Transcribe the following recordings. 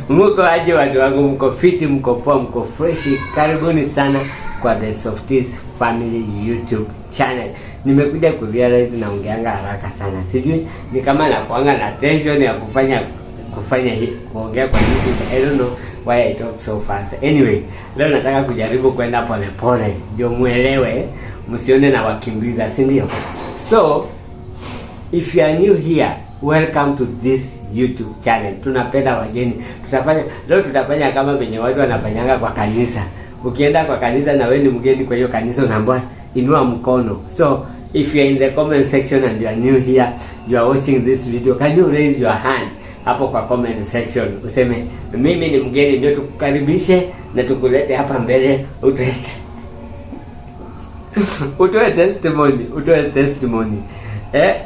Mko aje watu wangu, mko fiti, mko poa, mko fresh. Karibuni sana kwa The Softies Family YouTube channel. Nimekuja kurealize naongeanga haraka sana. Sijui ni kama nakuanga na tension ya kufanya kuongea kwa YouTube. I don't know why I talk so fast. Anyway, leo nataka kujaribu kwenda pole pole ndio muelewe, msione na wakimbiza, si ndio? So if you are new here, welcome to this YouTube channel. Tunapenda wageni. Tutafanya kama venye watu wanafanyanga kwa kanisa. Ukienda kwa kanisa na wewe ni mgeni kwa hiyo kanisa, unaambiwa inua mkono. So if you are in the comment section and you are new here, you are watching this video, can you raise your hand hapo kwa comment section, useme mimi ni mgeni, ndio tukukaribishe na tukulete hapa mbele utoe testimony.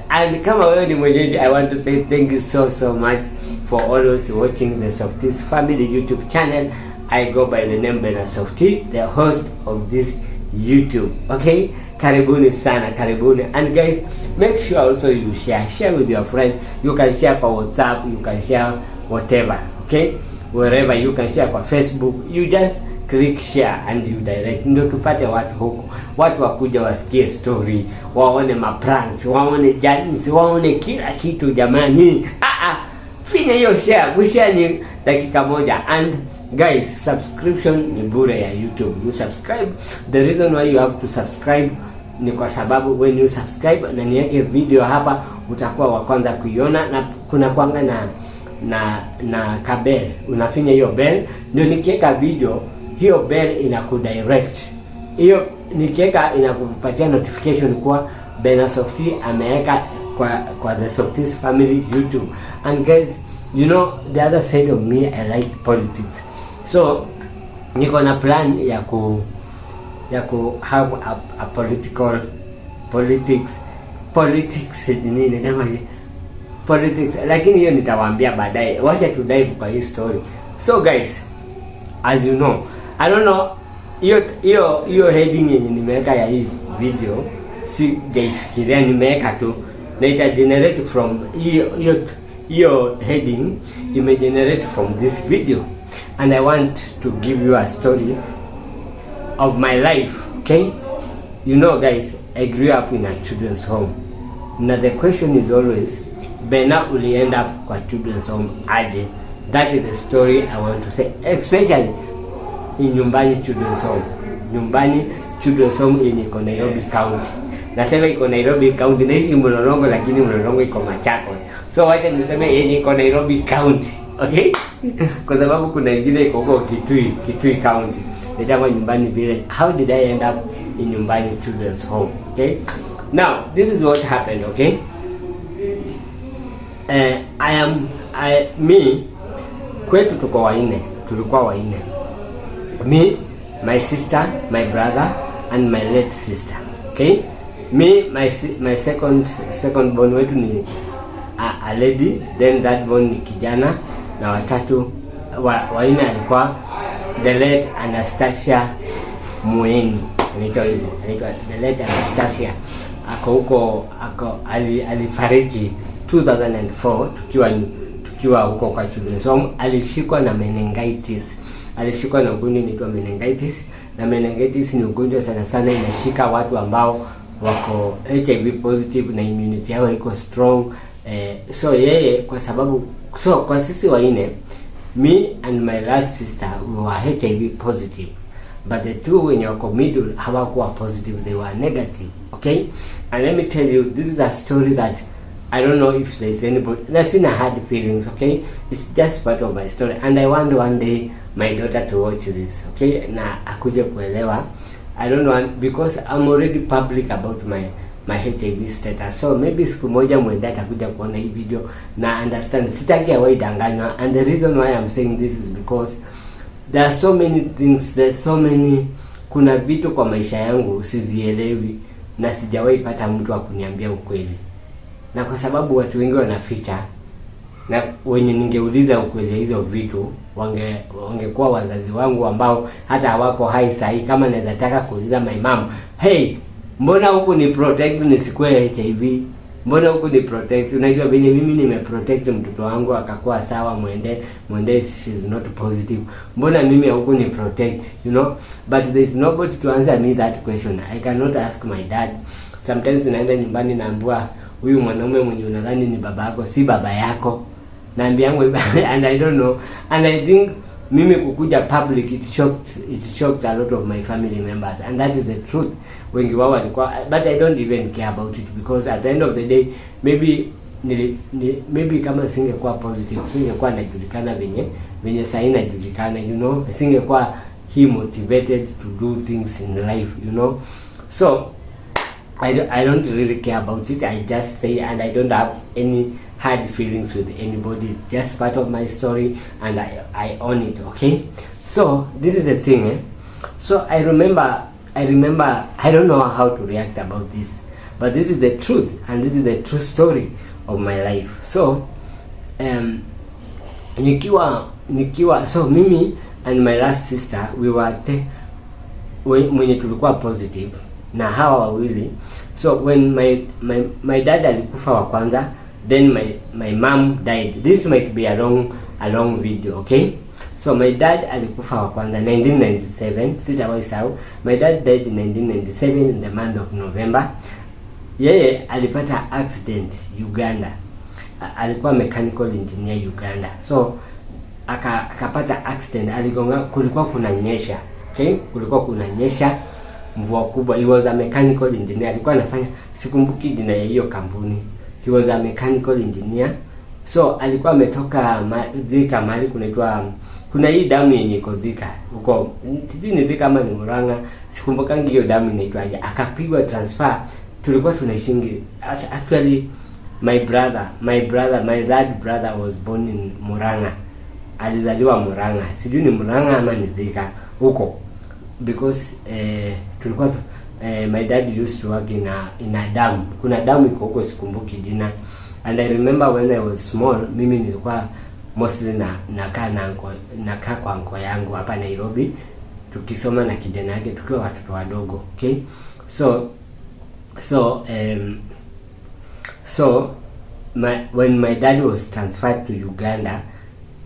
And kama wewe ni mwenyeji, I want to say thank you so much for always watching the Softies Family YouTube channel. I go by the name Bena Softy, the host of this YouTube. Okay, karibuni sana, karibuni. And guys, make sure also you share with your friends. You can share kwa WhatsApp, you can share whatever, okay, wherever. You can share kwa Facebook. You just click share and you direct, ndio tupate watu huko, watu wakuja wasikie story, waone mapranks, waone janice, waone kila kitu jamani. Finya hiyo share ni dakika moja. And guys, subscription ni bure ya YouTube. You subscribe. The reason why you have to subscribe ni kwa sababu when you subscribe na niweke video hapa, utakuwa wa kwanza kuiona, na kuna kwanga na kabel. Unafinya hiyo bell, ndio nikiweka video hiyo bell inakudirect. Hiyo nikiweka inakupatia notification kwa Bena Softy ameweka kwa The Softies Family YouTube. And guys, you know the other side of me, I like politics. So niko na plan ya ku have a politics nini kama politics, lakini hiyo nitawaambia baadaye. Wacha tu dive kwa hii story. So guys, as you know, I don't know, hiyo heading yenye nimeweka ya hii video, si jaifikiria, nimeweka tu na ita generate from hiyo heading generate from this video. And I want to give you a story of my life, okay? You know guys, I grew up in a children's home. Now the question is always, Bena uli end up kwa children's home aje? That is the story I want to say, especially in Nyumbani Children's Home. Nyumbani Children's Home in Nairobi County. Nasema iko Nairobi County, naishi Mlolongo, lakini Mlolongo iko Machakos. So wacha niseme yenye iko Nairobi County, okay? Kwa sababu kuna ingine iko huko Kitui County. Nitakuwa Nyumbani Village. How did I end up in Nyumbani Children's Home? Okay? Now, this is what happened, okay? Kwetu tulikuwa waine. Me, my sister, my brother, and my late sister. Okay? Me, my second born wetu ni a lady, then that born ni kijana, na watatu waine alikuwa the late Anastasia Mueni. Anaitwa the late Anastasia. Alifariki 2004 tukiwa huko kwa children's home. Alishikwa na meningitis. Alishikwa na ugonjwa unaitwa meningitis, na meningitis ni ugonjwa sana inashika watu ambao wako HIV positive na immunity yao iko strong. So yeye kwa sisi waine, me and my last sister, we were HIV positive, but the two wenye wako middle hawakuwa positive, they were negative, okay? And let me tell you, this is a story that I don't know if there's anybody that's in a hard feelings, okay? It's just part of my story, and I want one day my daughter to watch this, okay? Na akuje kuelewa. I don't want, because I'm already public about my HIV status. So maybe siku moja mwenda atakuja kuona hii video na understand. Sitaki awaidanganywa. And the reason why I'm saying this is because there are so many things, kuna vitu kwa maisha yangu sizielewi na sijawahi pata mtu wa kuniambia ukweli. Na kwa sababu watu wengi wanaficha, na wenye ningeuliza ukweli hizo vitu wangekuwa wazazi wangu ambao hata hawako hai sahi. Kama naweza taka kuuliza my mom, hey, mbona huku ni protect nisikue HIV? mbona huku ni protect? Unajua venye mimi nimeprotect mtoto wangu akakuwa sawa, mwende she's not positive, mbona mimi huku ni protect, you know? But there is nobody to answer me that question. I cannot ask my dad. Sometimes naenda nyumbani naambiwa huyu mwanaume mwenye unadhani ni baba yako si baba yako, naambiangu and I don't know, and I think mimi kukuja public it shocked a lot of my family members, and that is the truth. Wengi wao walikuwa, but I don't even care about it, because at the end of the day maybe kama singekuwa positive singekuwa najulikana venye sasa inajulikana, you know, singekuwa he motivated to do things in life, you know. So I don't really care about it. I just say, and I don't have any hard feelings with anybody. It's just part of my story, and I own it, okay? So this is the thing, So I remember, I don't know how to react about this, but this is the truth, and this is the true story of my life. So nikiwa so mimi and my last sister, we were mwenye tulikuwa positive na hawa wawili. So when my dad alikufa wa kwanza, then my mom died. This might be a long video, okay? So my dad alikufa wa kwanza 1997, sitawahi sahau. My dad died in 1997 in the month of November. Yeye alipata accident Uganda. Alikuwa mechanical engineer Uganda. So akapata accident, aligonga, kulikuwa kunanyesha, okay? Kulikuwa kunanyesha mvua kubwa. He was a mechanical engineer. Alikuwa anafanya, sikumbuki jina ya hiyo kampuni. He was a mechanical engineer. So alikuwa ametoka Thika, mahali kunaitwa, kuna hii damu yenye iko Thika huko, sijui ni Thika ama ni Murang'a, sikumbukangi hiyo damu inaitwaje. Akapigwa transfer. Tulikuwa tunaishingi, actually my third brother was born in Murang'a. Alizaliwa Murang'a, sijui ni Murang'a ama ni Thika huko, because tulikuwa my dad used to work in a dam. Kuna damu iko huko, sikumbuki jina. And I remember when I was small, mimi nilikuwa mostly nakaa kwa anko yangu hapa Nairobi, tukisoma na kijana yake tukiwa watoto wadogo, okay? So when my dad was transferred to Uganda,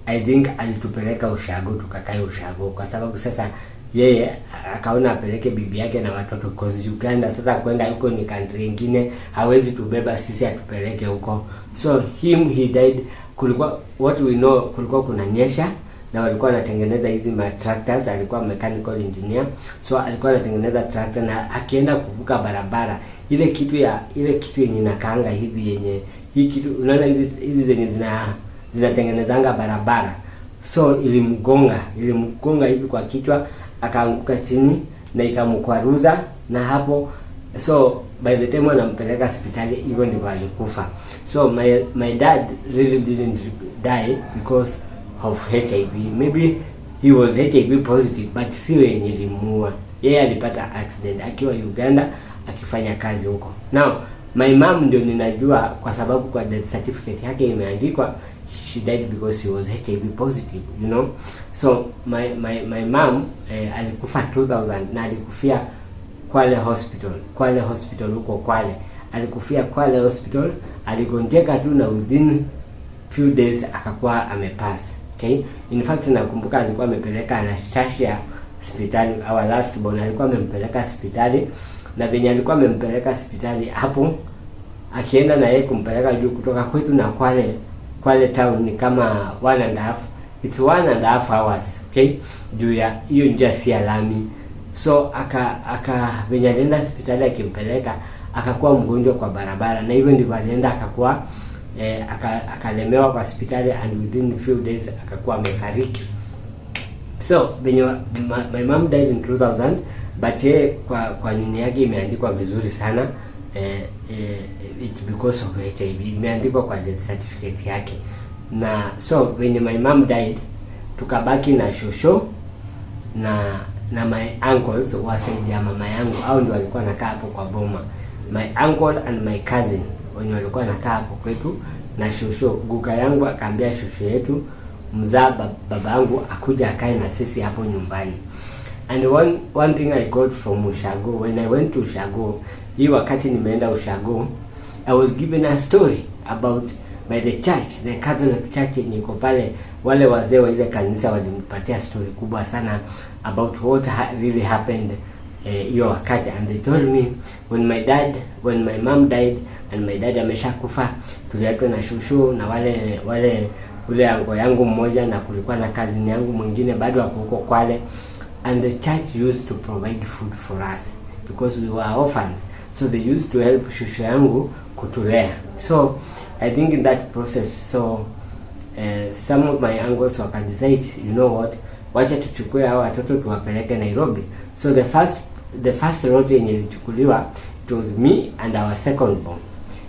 I think alitupeleka ushago, tukakae ushago, kwa sababu sasa yeye akaona apeleke bibi yake na watoto, cause Uganda sasa kwenda huko ni country nyingine, hawezi tubeba sisi atupeleke huko. So he died. Kulikuwa, what we know, kulikuwa kunanyesha na walikuwa wanatengeneza hizi tractors. Alikuwa mechanical engineer, so alikuwa anatengeneza tractor, na akienda kuvuka barabara, ile kitu yenye inakaanga hivi, yenye hii kitu unaona hizi zenye zinatengenezanga barabara, so ilimgonga hivi kwa kichwa, akaanguka chini na ikamkwaruza, na hapo, so by the time wanampeleka hospitali, hivyo ndivyo alikufa. So my dad really didn't die because of HIV. Maybe he was HIV positive, but sio yenye ilimuua. Yeye alipata accident akiwa Uganda akifanya kazi huko. Now my mom ndio ninajua, kwa sababu kwa death certificate yake imeandikwa she died because she was HIV positive, you know. So my mom alikufa 2000, na alikufia Kwale hospital huko Kwale. Alikufia Kwale hospital, aligonjeka tu na within few days akakuwa amepass, okay? In fact nakumbuka alikuwa amepeleka Anastasia hospitali, our last born, alikuwa amempeleka hospitali, na venye alikuwa amempeleka hospitali hapo, akienda na yeye kumpeleka juu kutoka kwetu na Kwale town ni kama 1.5 hours, okay? Juu ya hiyo njia si alami. So venye alienda hospitali akimpeleka, akakuwa mgonjwa kwa barabara, na hivyo ndivyo alienda akakuwa akalemewa kwa hospitali, and within few days akakuwa amefariki. So venye my mom died in 2000, but kwa nini yake imeandikwa vizuri sana, it's because of HIV, imeandikwa kwa death certificate yake. Na so venye my mom died, tukabaki na shosho na my uncles wasaidia mama yangu, au ndio walikuwa nakaa hapo kwa boma. My uncle and my cousin wenye walikuwa nakaa hapo kwetu, na shosho. Guka yangu akaambia shosho yetu mzaa baba yangu akuja akae na sisi hapo nyumbani. And one thing I got from Ushago, when I went to Ushago, hii wakati nimeenda Ushago, I was given a story about by the church, the Catholic church niko pale. Wale wazee wa ile kanisa walinipatia story kubwa sana about what really happened hiyo wakati, and they told me when my mom died and my dad ameshakufa, tuliachwa na shushu na wale ule ango yangu mmoja, na kulikuwa na cousin yangu mwingine bado wako huko Kwale, and the church used to provide food for us because we were orphans, so they used to help shushu yangu kutulea. So I think in that process, so some of my uncles wakadecide, you know what, wacha tuchukue hao watoto tuwapeleke Nairobi. So the first route yenye ilichukuliwa, it was me and our second born.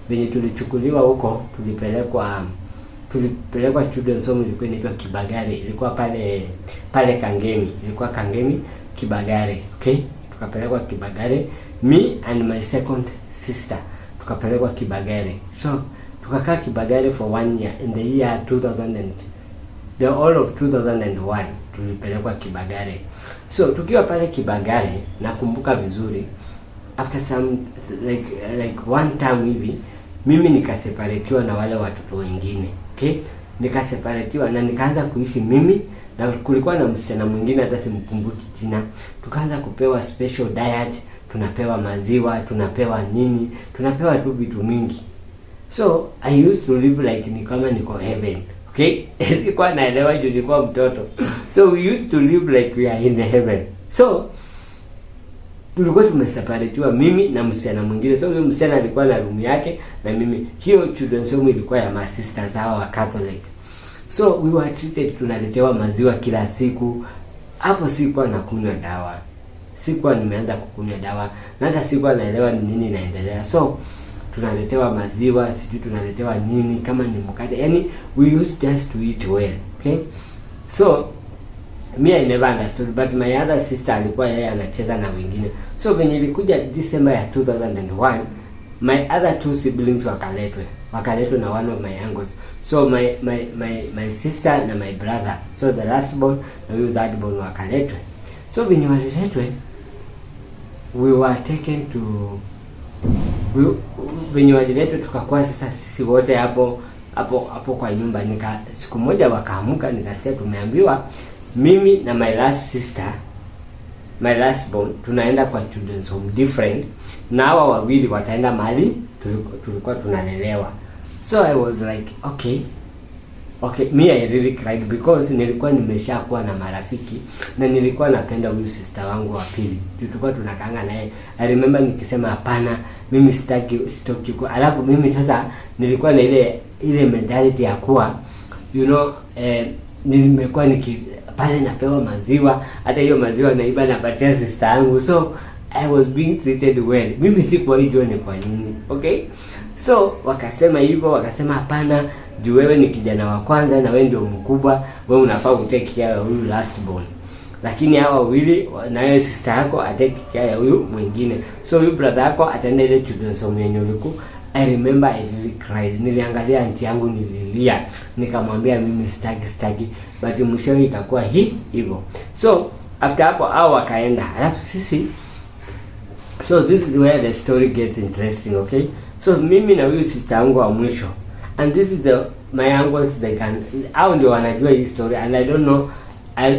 Venye tulichukuliwa huko, tulipelekwa children's home, ilikuwa inaitwa Kibagare, ilikuwa pale Kangemi, ilikuwa Kangemi Kibagare, okay. Tukapelekwa Kibagare, me and my second sister tukapelekwa Kibagare. So tukakaa Kibagare for 1 year. In the year 2000 the all of 2001 tulipelekwa Kibagare. So tukiwa pale Kibagare, nakumbuka vizuri, after some like one time hivi, mimi nikaseparatiwa na wale watoto wengine, okay. Nikaseparatiwa na nikaanza kuishi mimi, na kulikuwa na msichana mwingine hata simkumbuki jina. Tukaanza kupewa special diet, tunapewa maziwa, tunapewa nini, tunapewa tu vitu mingi. So I used to live like ni kama niko heaven, okay. Sikuwa naelewa, nilikuwa mtoto. So we used to live like we are in heaven. So tulikuwa tumeseparatiwa mimi na msichana mwingine. So huyo msichana alikuwa na room yake na mimi. Hiyo children's home ilikuwa ya my sisters hawa wa Catholic. So we were treated, tunaletewa maziwa kila siku. Hapo sikuwa nakunywa dawa. Sikuwa nimeanza kukunywa dawa. Na hata sikuwa naelewa ni nini inaendelea. So tunaletewa maziwa, sijui tunaletewa nini, kama ni mkate. Yani we used just to eat well, okay. So me I never understood, but my other sister alikuwa yeye anacheza na wengine. So when ilikuja December ya 2001, my other two siblings wakaletwe na one of my uncles. So my sister na my brother, so the last born na huyo third born wakaletwe. So when waliletwe, we were taken to venye waliletwe, tukakuwa sasa sisi wote hapo kwa nyumba. Siku moja wakaamuka, nikasikia tumeambiwa mimi na my last sister, my last born, tunaenda kwa children's home different, na hawa wawili wataenda mahali tulikuwa tunalelewa. So I was like, okay, me I really cried because nilikuwa nimeshakuwa na marafiki na nilikuwa napenda huyu sister wangu wa pili. Tulikuwa tunakaanga naye. I remember nikisema hapana, mimi sitoki kwa. Alafu mimi sasa nilikuwa na ile mentality ya kuwa, you know, nimekuwa pale napewa maziwa, hata hiyo maziwa naiba napatia sister yangu. So I was being treated well. Mimi sikuwa hijua ni kwa nini, okay? So wakasema hivyo, wakasema hapana, juu wewe ni kijana wa kwanza na wewe ndio mkubwa, wewe unafaa kutake care ya huyu last born. Lakini hawa wawili na wewe sister yako atake care ya huyu mwingine. So huyu brother yako ataenda ile children's home yenye uliku. I remember I really cried. Niliangalia aunti yangu, nililia. Nikamwambia mimi sitaki, but mwisho ikakuwa hivyo. So after hapo hao wakaenda. Alafu sisi, so this is where the story gets interesting, okay? So mimi na huyu sister yangu wa mwisho, and this is my uncles, they can, hao ndio wanajua hii story, and I don't know, I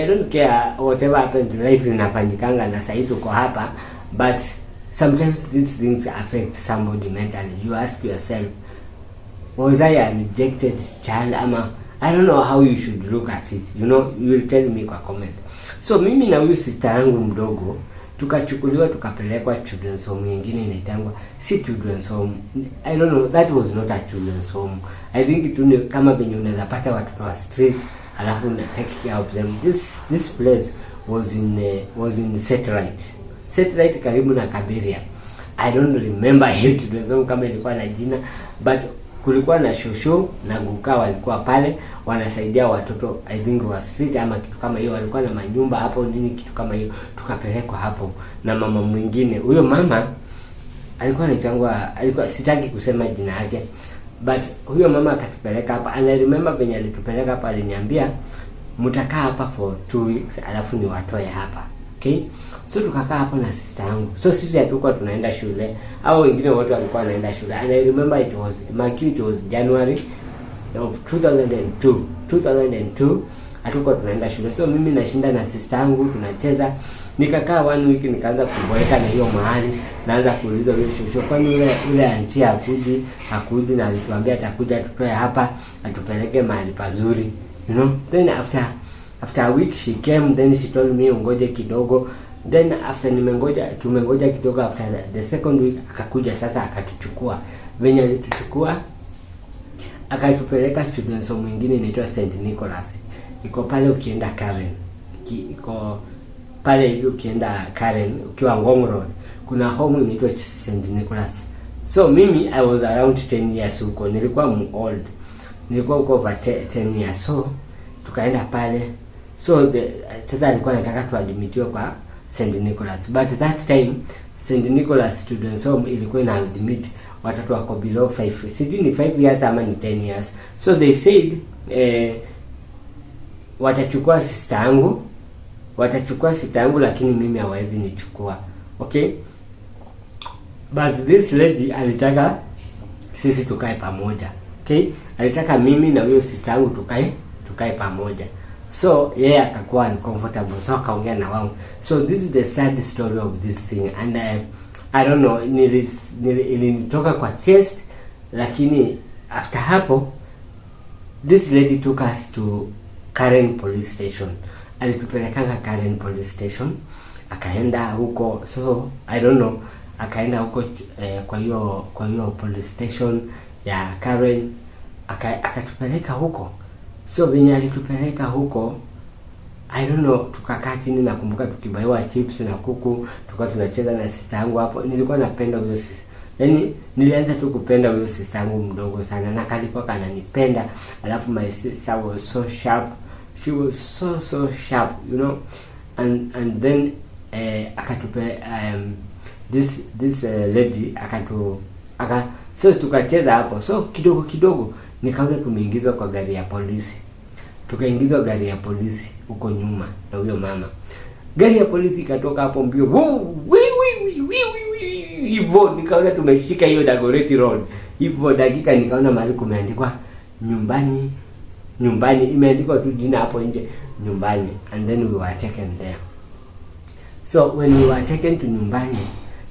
don't care whatever happens in life inafanyikanga na sasa tuko hapa, but sometimes these things affect somebody mentally. You ask yourself, was I a rejected child? I don't know how you should look at it, you know. You will tell me kwa comment. So mimi na huyu sister yangu mdogo tukachukuliwa tukapelekwa children's home nyingine inaitangwa si children's home. I don't know, that was not a children's home. I think tu ni kama benye unaweza pata watoto wa street alafu una take care of them. This place was in Satellite karibu na Kabiria. I don't remember hiyo children's home kama ilikuwa na jina, but kulikuwa na shosho na guka walikuwa pale wanasaidia watoto, I think wa street ama kitu kama hiyo. Walikuwa na manyumba hapo nini kitu kama hiyo. Tukapelekwa hapo na mama mwingine. Huyo mama alikuwa sitaki kusema jina yake, but huyo mama akatupeleka hapa. And I remember venye alitupeleka hapa aliniambia mtakaa hapa for 2 weeks alafu ni watoe hapa. Okay, so tukakaa hapo na sister yangu. So sisi hatukuwa tunaenda shule, au wengine wote walikuwa wanaenda shule. And I remember it was January of 2002 hatukuwa tunaenda shule. So mimi nashinda na sister yangu tunacheza. Nikakaa 1 week nikaanza kuboeka na hiyo mahali. Naanza kuuliza huyo shosho, kwani ule auntie hakuji na alituambia atakuja tutoe hapa atupeleke mahali pazuri. You know? Then after a week she came, then she told me ungoje kidogo. Then after tumengoja kidogo, after the second week akakuja sasa akatuchukua. Venye alituchukua akatupeleka students home mwingine inaitwa St. Nicholas. Iko pale ukienda Karen. Iko pale hivi ukienda Karen ukiwa Ngong Road. Kuna home inaitwa St. Nicholas. So mimi I was around 10 years huko. Nilikuwa old. Nilikuwa huko over 10 years. So tukaenda pale. So sasa alikuwa anataka tuadmitiwe kwa St. Nicholas. But that time St. Nicholas Students Home ilikuwa ina admit watoto wako below 5. Sijui ni 5 years ama ni 10 years. So they said watachukua sister yangu lakini mimi hawezi nichukua. Okay? But this lady alitaka sisi tukae pamoja. Okay? Alitaka mimi na huyo sister yangu tukae pamoja. So yeye akakuwa uncomfortable, so akaongea na wao. So this is the sad story of this thing, and I don't know, ilinitoka kwa chest, lakini after hapo this lady took us to Karen police station. Alitupelekanga Karen police station, akaenda huko. So I don't know, akaenda huko kwa hiyo police station ya Karen, akatupeleka huko. So venye alitupeleka huko, I don't know, tukakaa chini, nakumbuka tukibaiwa chips na kuku, tulikuwa tunacheza na sister yangu hapo. Nilikuwa napenda huyo sister. Yaani nilianza tu kupenda huyo sister yangu mdogo sana, na kalikuwa kananipenda. Alafu my sister was so sharp. She was so sharp, you know. And then akatupe this lady so tukacheza hapo. So kidogo nikaona tumeingizwa kwa gari ya polisi. Tukaingizwa gari ya polisi huko nyuma na huyo mama. Gari ya polisi ikatoka hapo mbio. Hivyo nikaona tumeshika hiyo Dagoretti Road. Hivyo dakika nikaona mahali kumeandikwa nyumbani. Imeandikwa tu jina hapo nje, nyumbani. And then we were taken there. So when we were taken to nyumbani,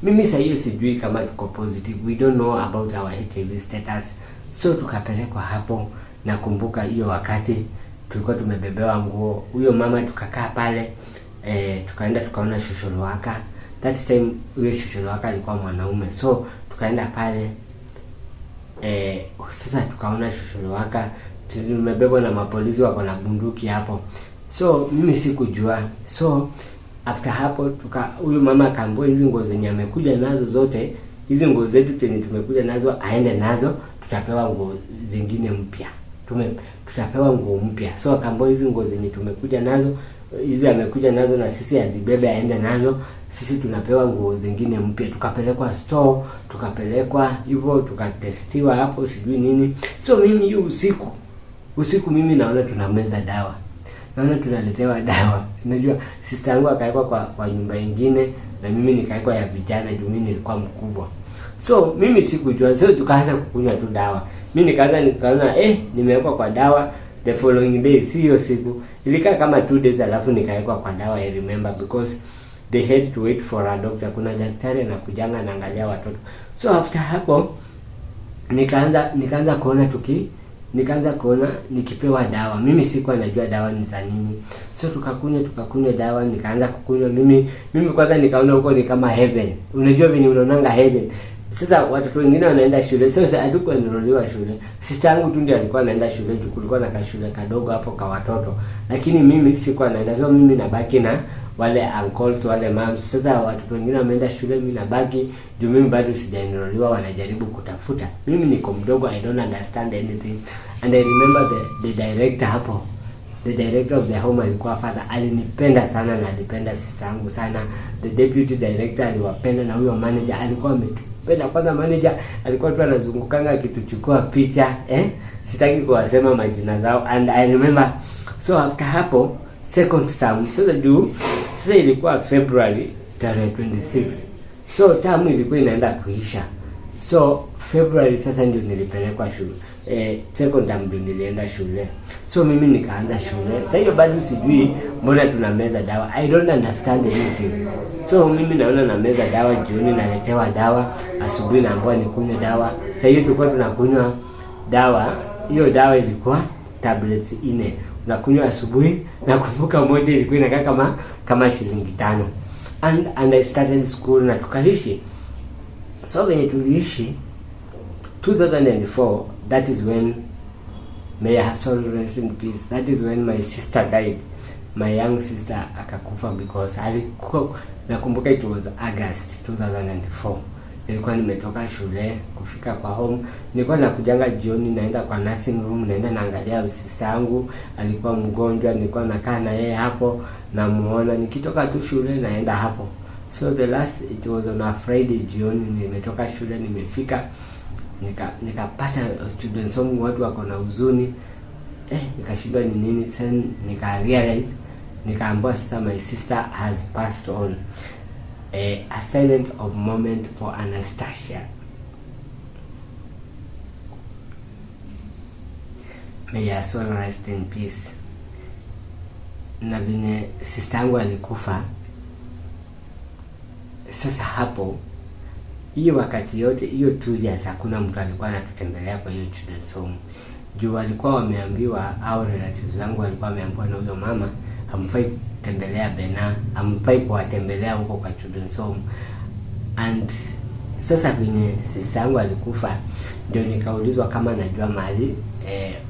mimi sasa hiyo sijui kama tuko positive. We don't know about our HIV status. So tukapelekwa hapo. Nakumbuka hiyo wakati tulikuwa tumebebewa nguo. Huyo mama tukakaa pale, tukaenda tukaona shosholo waka. That time huyo shosholo waka alikuwa mwanaume. So tukaenda pale, sasa tukaona shosholo waka, tumebebwa na mapolisi wako na bunduki hapo. So mimi sikujua. So after hapo huyo mama akaambia hizi nguo zenye amekuja nazo zote, hizi nguo zetu zenye tumekuja nazo aende nazo, tutapewa nguo zingine mpya. Tutapewa nguo mpya. So akaambia hizi nguo zenye tumekuja nazo, hizi amekuja nazo na sisi azibebe aende nazo, sisi tunapewa nguo zingine mpya. Tukapelekwa store, tukapelekwa hivyo, tukatestiwa hapo sijui nini. So mimi hiyo usiku mimi naona tunameza dawa. Naona tunaletewa dawa. Unajua sister yangu akaekwa kwa nyumba nyingine na mimi nikaekwa ya vijana juu mimi nilikuwa mkubwa. So mimi sikujua. So tukaanza kukunywa tu dawa. Mimi nikaona nimewekwa kwa dawa. The following day, hiyo siku ilikaa kama 2 days, alafu nikaekwa kwa dawa. I remember because they had to wait for a doctor. Kuna daktari na kujanga naangalia watoto. So after hapo nikaanza kuona nikipewa dawa. Mimi sikuwa najua dawa ni za nini. So tukakunywa dawa, nikaanza kukunywa mimi kwanza nikaona huko ni kama heaven. Unajua vile unaonanga heaven. Sasa watoto wengine wanaenda shule. Sasa hatukuwa enroliwa shule. Sister yangu tu ndiye alikuwa anaenda shule. Kulikuwa na kashule kadogo hapo kwa watoto. Lakini mimi sikuwa naenda. So mimi nabaki na wale uncles, wale moms. Sasa watoto wengine wameenda shule, mimi nabaki juu mimi bado sijaenroliwa, wanajaribu kutafuta. Mimi niko mdogo, I don't understand anything. And I remember the director hapo. The director of the home alikuwa father. Alinipenda sana na alipenda sister yangu sana. The deputy director aliwapenda na huyo manager alikuwa ametupenda. Kwanza manager alikuwa tu anazungukanga akituchukua picha, sitaki kuwasema majina zao. And I remember, so after hapo second term, sasa Sasa ilikuwa February tarehe 26. So tamu ilikuwa inaenda kuisha. So February sasa ndio nilipelekwa shule. Second term ndio nilienda shule. So mimi nikaanza shule. Sasa hiyo bado sijui mbona tunameza dawa. I don't understand anything. So mimi naona nameza dawa, jioni naletewa dawa, asubuhi naambiwa nikunywe dawa. Sasa hiyo tulikuwa tunakunywa dawa. Hiyo dawa ilikuwa tablets 4. Unakunywa asubuhi, na kumbuka moja ilikuwa inakaa kama shilingi 5. And I started school na tukaishi. So when tuliishi 2004, that is when, may her soul rest in peace, that is when my sister died. My young sister akakufa because alikuwa, nakumbuka it was August 2004. Nilikuwa nimetoka shule kufika kwa home, nilikuwa nakujanga jioni, naenda kwa nursing room, naenda naangalia sister yangu alikuwa mgonjwa, nilikuwa nakaa na yeye hapo, namuona. Nikitoka tu shule naenda hapo. So the last, it was on a Friday jioni, nimetoka shule, nimefika nikapata children's home, watu wako na huzuni. Nikashindwa ni nini. Then nika realize, nikaambiwa sasa my sister has passed on. A silent of moment for Anastasia. May her soul rest in peace. Na vile sister yangu alikufa, sasa hapo, hiyo wakati yote, hiyo 2 years hakuna mtu alikuwa anatutembelea kwa hiyo children's home. Juu walikuwa wameambiwa, au relatives zangu walikuwa wameambiwa na huyo mama, hamfai kutembelea Bena, hamfai kuwatembelea huko kwa children's home. And sasa vile sister yangu alikufa, ndio nikaulizwa kama najua mahali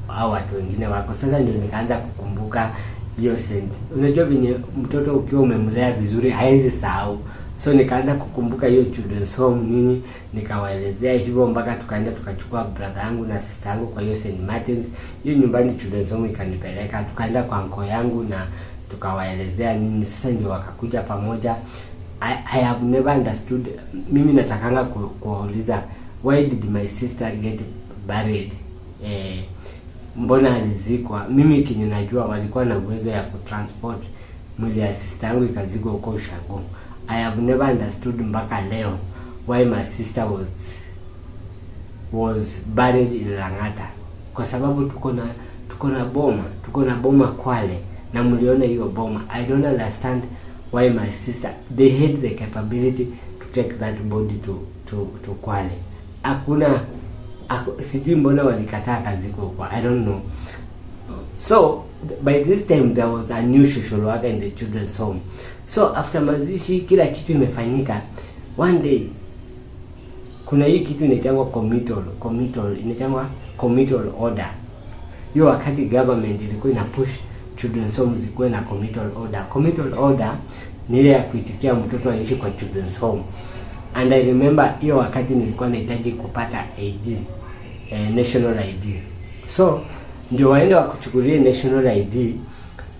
au watu wengine wako. Sasa ndio nikaanza kukumbuka hiyo sent. Unajua vile mtoto ukiwa umemlea vizuri haizi sahau. So nikaanza kukumbuka hiyo children's home nini, nikawaelezea hivyo, mpaka tukaenda tukachukua brother yangu na sister yangu kwa hiyo St. Martin's. Hiyo nyumbani children's home ikanipeleka, tukaenda kwa uncle yangu na tukawaelezea nini. Sasa ndio wakakuja pamoja. I have never understood. Mimi natakanga kuwauliza, why did my sister get buried? Mbona alizikwa? Mimi kinyo najua walikuwa na uwezo ya kutransport mwili ya sister yangu ikazikwa huko Ushago. I have never understood mpaka leo why my sister was buried in Lang'ata. Kwa sababu tuko na boma Kwale, na mliona hiyo boma. I don't understand why my sister, they had the capability to take that body to Kwale. Sijui mbona walikataa kaziko huko. I don't know. So by this time there was a new social worker in the children's home. So after mazishi kila kitu imefanyika, one day kuna hii kitu inaitwa committal order. Hiyo wakati government ilikuwa ina push children's home zikuwe na committal order. Committal order ni ile ya kuitikia mtoto aishi kwa children's home. And I remember hiyo wakati nilikuwa nahitaji kupata ID, national ID. So ndio waende wakuchukulie national ID,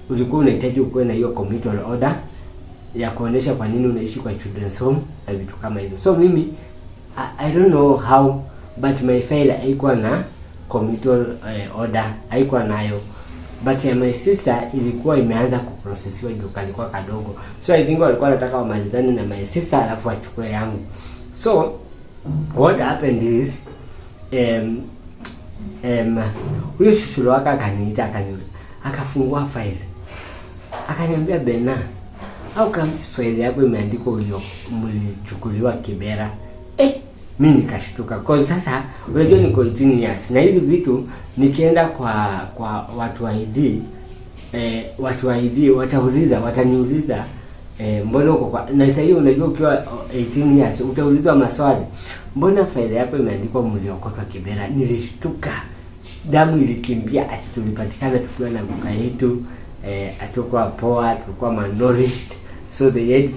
ulikuwa unahitaji ukuwe na hiyo committal order ya kuonesha kwa nini unaishi kwa children's home na vitu kama hizo. So mimi I don't know how, but my file haikuwa na committal order, haikuwa nayo. But my sister ilikuwa imeanza kuprocessiwa juu kalikuwa kadogo. So I think walikuwa wanataka wamalizane na my sister alafu achukue yangu. So what happened is huyo shule waka akaniita, akafungua file. Akaniambia, Bena, how comes file yako imeandikwa mlichukuliwa Kibera? Mimi nikashtuka. Kwa sasa unajua niko 18 years na hizi vitu nikienda kwa watu wa ID, watu wa ID wataniuliza mbona uko kwa, na sasa hiyo unajua ukiwa 18 years utaulizwa maswali. Mbona file yako imeandikwa mliokotwa Kibera? Nilishtuka. Damu ilikimbia. Ati tulipatikana tukiwa na buka yetu, atakuwa poa, tulikuwa malnourished. So the head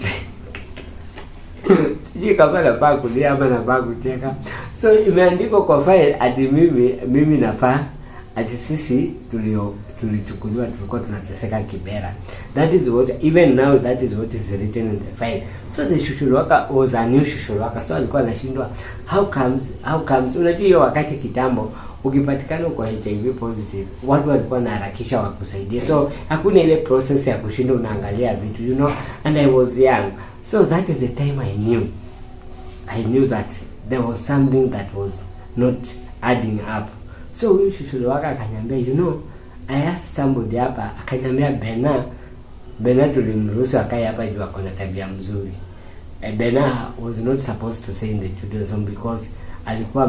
sijui kama nafaa kulia ama nafaa kucheka. So imeandikwa kwa file ati mimi nafaa ati sisi tulichukuliwa tulikuwa tunateseka Kibera. That is what even now that is what is written in the file. So the social worker was a new social worker, so alikuwa anashindwa how comes unajua hiyo wakati kitambo ukipatikana uko HIV positive watu walikuwa na harakisha wakusaidia, so hakuna ile process ya kushinda unaangalia vitu, you know, and I was young, so that is the time I knew that there was something that was not adding up. So huyu social worker akaniambia, you know, I asked somebody hapa, akaniambia Bena tulimruhusu akae hapa juu ako na tabia mzuri. Bena was not supposed to stay in the children's home because alikuwa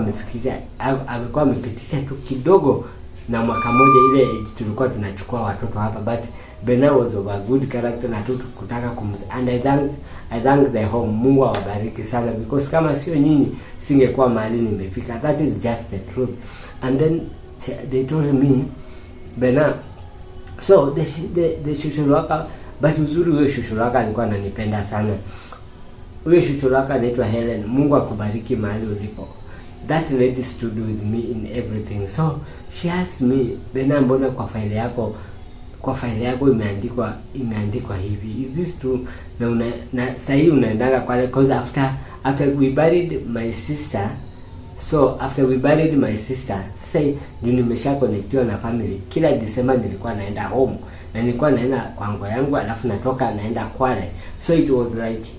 amepitisha tu kidogo na mwaka moja ile tulikuwa tunachukua watoto hapa, but Bena was of a good character na tu kutaka and I thank the home. Mungu awabariki sana, because kama sio nyinyi singekuwa mahali nimefika. That is just the truth. And then they told me Bena, so the social worker, but uzuri huyo social worker alikuwa ananipenda sana. Huyo social worker anaitwa Helen. Mungu akubariki mahali ulipo. That lady stood with me in everything. So she asked me, Bena, mbona kwa faili yako imeandikwa hivi, is this true? Na sahi unaendaga kwale, because after we buried my sister, sasa ndio nimesha connectiwa na family. Kila December nilikuwa naenda home, na nilikuwa naenda kwa ngo yangu, alafu natoka naenda Kwale. So it was like,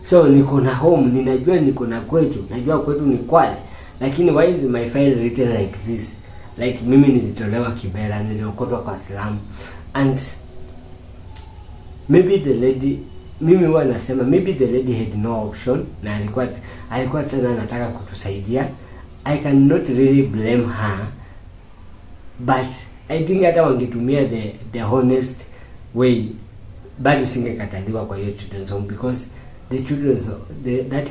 so niko na home, ninajua niko na kwetu, najua kwetu ni Kwale, lakini why is my file written like this? Like mimi nilitolewa Kibera, niliokotwa kwa Islam, and maybe the lady, mimi huwa nasema maybe the lady had no option, na alikuwa tena anataka kutusaidia. I cannot really blame her, but I think hata wangetumia the honest way bado singekataliwa kwa hiyo children's home, because that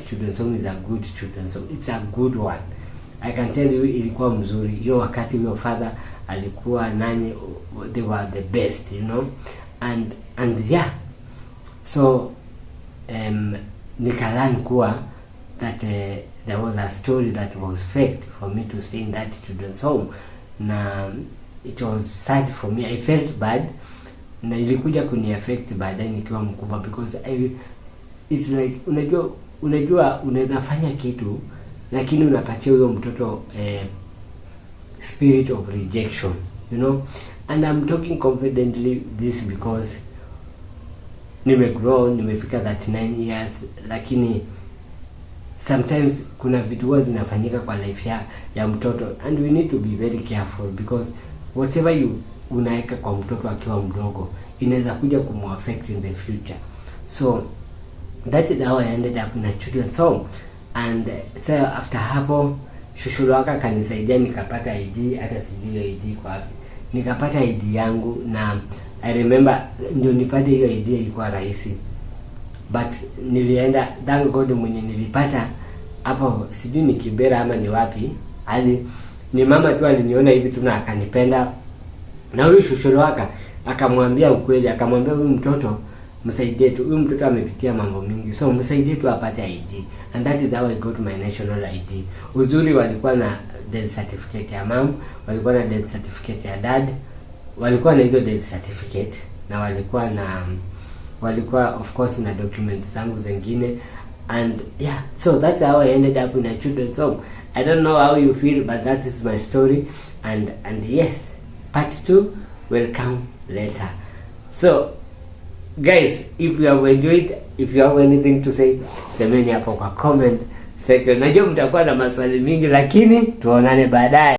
children's home is a good children's home. It's a good one. I can tell you ilikuwa mzuri. Hiyo wakati huyo father alikuwa nani, they were the best, you know. And yeah. So nikalan kuwa that there was a story that was fake for me to stay in that children's home. Na it was sad for me. I felt bad. Na ilikuja kuni affect baadaye nikiwa mkubwa, because it's like unajua unafanya kitu lakini unapatia huyo mtoto spirit of rejection, you know. And I'm talking confidently this because nimefika 39 years, lakini sometimes kuna vitu huwa zinafanyika kwa life ya mtoto, and we need to be very careful, because whatever unaweka kwa mtoto akiwa mdogo inaweza kuja kumaffect in the future. So that is how I ended up in a children's home. And so after hapo shushu waka kanisaidia nikapata ID, hata sijui ID kwa wapi. Nikapata ID yangu, na I remember ndio nipate hiyo ID ilikuwa rahisi. But nilienda, thank God mwenye nilipata hapo, sijui ni Kibera ama ni wapi. Ni mama tu aliniona hivi tu na akanipenda. Na huyu shushu waka akamwambia ukweli, akamwambia huyu mtoto msaidie tu, huyu mtoto amepitia mambo mingi, so msaidie tu apate ID. And that is how I got my national ID. Uzuri walikuwa na death certificate ya mom, walikuwa na death certificate ya dad, walikuwa na hizo death certificate, na walikuwa of course na documents zangu zingine. And yeah, so that's how I ended up in a children's home. I don't know how you feel, but that is my story. And yes, part 2 will come later. So guys, if you have enjoyed, if you have anything to say, semeni hapo kwa comment section. Najua mtakuwa na maswali mingi, lakini tuonane baadaye.